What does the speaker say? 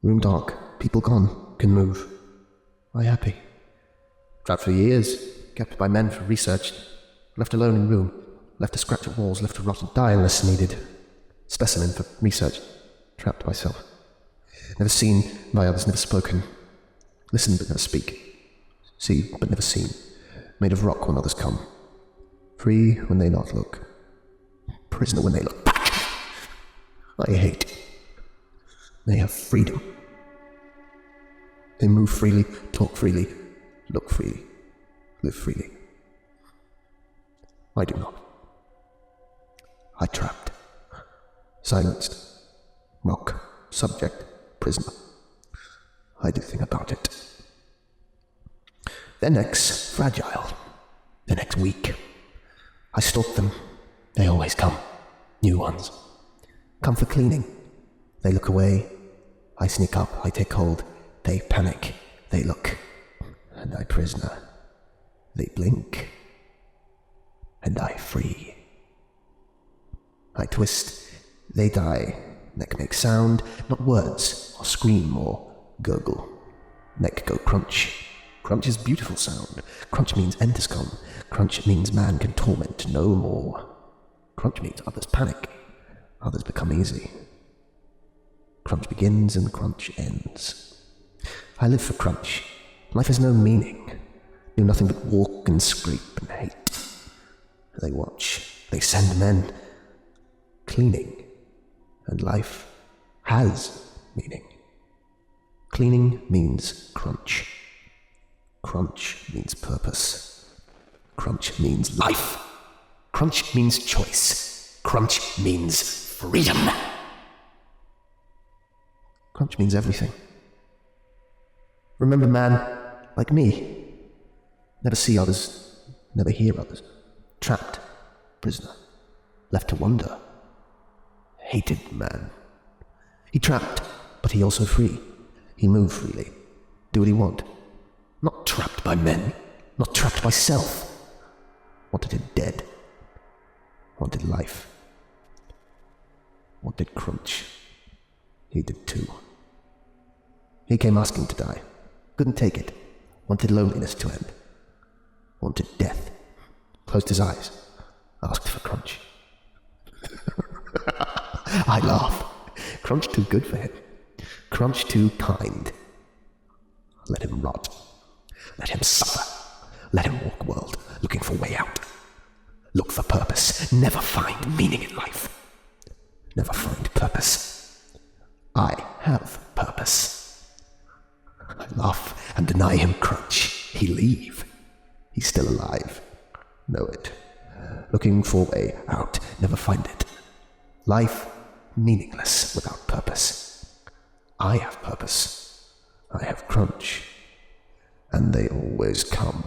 Room dark, people gone, can move. I happy. Trapped for years, kept by men for research, left alone in room, left to scratch at walls, left to rot and die unless needed. Specimen for research, trapped myself. Never seen by others, never spoken. Listen but never speak. See but never seen. Made of rock when others come. Free when they not look. Prisoner when they look back. I hate. They have freedom. They move freely, talk freely, look freely, live freely. I do not. I trapped. Silenced. Rock. Subject. Prisoner. I do think about it. Their necks fragile. Their necks weak. I stalk them. They always come. New ones. Come for cleaning. They look away. I sneak up. I take hold. They panic. They look. And I prisoner. They blink. And I free. I twist. They die. Neck make sound, not words, or scream, or gurgle. Neck go crunch. Crunch is beautiful sound. Crunch means end has come. Crunch means man can torment no more. Crunch means others panic. Others become easy. Crunch begins and crunch ends. I live for crunch. Life has no meaning. Do nothing but walk and scrape and hate. They watch. They send men. Cleaning. And life has meaning. Cleaning means crunch. Crunch means purpose. Crunch means life. Crunch means choice. Crunch means freedom. Crunch means everything. Remember, man, like me, never see others, never hear others. Trapped, prisoner, left to wonder. Hated man. He trapped, but he also free. He move freely, do what he want. Not trapped by men, not trapped by self. Wanted him dead. Wanted life. Wanted crunch. He did too. He came asking to die. Couldn't take it. Wanted loneliness to end. Wanted death. Closed his eyes. Asked for crunch. I laugh. Crunch too good for him. Crunch too kind. Let him rot. Let him suffer. Let him walk world, looking for way out. Look for purpose. Never find meaning in life. Never find purpose. I have purpose. I laugh and deny him crunch. He leave. He's still alive. Know it. Looking for way out. Never find it. Life meaningless without purpose. I have purpose. I have crunch. And they always come.